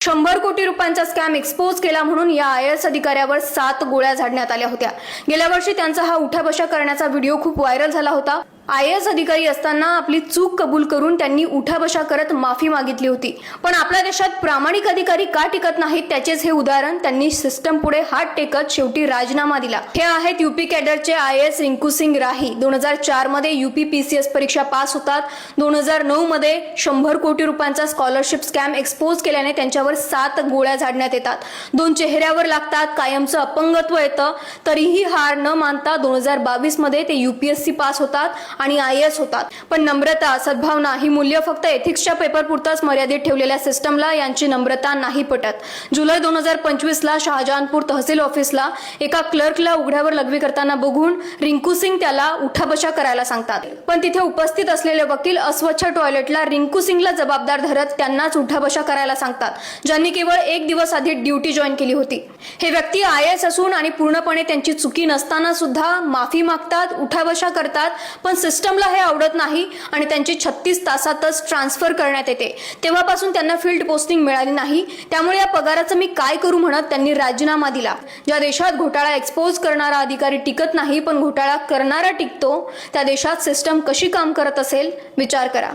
100 कोटी रुपयांचा scam expose केला म्हणून या IAS अधिकाऱ्यावर 7 गोळ्या झाडण्यात आल्या होत्या। गेल्या वर्षी त्यांचा हा उठाबशा करण्याचा व्हिडिओ खूप व्हायरल झाला होता। IAS अधिकारी असताना आपली चूक कबूल करून त्यांनी उठाबशा करत माफी मागितली होती। पण आपल्या देशात प्रामाणिक अधिकारी का टिकत नाहीत त्याचेच हे उदाहरण। त्यांनी सिस्टम पुढे हात टेकत शेवटी राजीनामा दिला। हे आहेत यूपी कॅडरचे IAS रिंकू सिंग राही। 2004 मध्ये यूपी PCS परीक्षा पास होतात। 2009 मध्ये 100 कोटी रुपयांचा स्कॉलरशिप स्कॅम एक्सपोज केल्याने त्यांच्यावर 7 गोळ्या झाडण्यात येतात। 2 चेहऱ्यावर लागतात, कायमचं अपंगत्व येतं, तरीही हार न मानता 2022 मध्ये ते UPSC पास होतात आणि IAS होतात। पण नम्रता, सद्भावना ही मूल्य फक्त एथिक्सच्या पेपर पुरताच मर्यादित ठेवलेल्या सिस्टमला यांची नम्रता नाही पटत। जुलै 2025 ला शहाजहानपूर तहसील ऑफिसला एका क्लर्कला उघड्यावर लघवी करताना बघून रिंकू सिंग त्याला उठाबशा करायला सांगतात। पण तिथे उपस्थित असलेले वकील अस्वच्छ टॉयलेटला रिंकू सिंगला जबाबदार धरत त्यांनाच उठाबशा करायला सांगतात, ज्यांनी केवळ 1 दिवस आधी ड्युटी जॉईन केली होती। हे व्यक्ती IAS असून आणि पूर्णपणे त्यांची चुकी नसताना सुद्धा माफी मागतात, उठाबशा करतात। पण सिस्टमला हे आवडत नाही आणि त्यांची 36 तासातच ट्रान्सफर करण्यात येते। तेव्हापासून त्यांना फील्ड पोस्टिंग मिळाली नाही। त्यामुळे या पगाराचं मी काय करू म्हणत त्यांनी राजीनामा दिला। ज्या देशात घोटाळा एक्सपोज करणारा अधिकारी टिकत नाही पण घोटाळा करणारा टिकतो, त्या देशात सिस्टम कशी काम करत असेल विचार करा।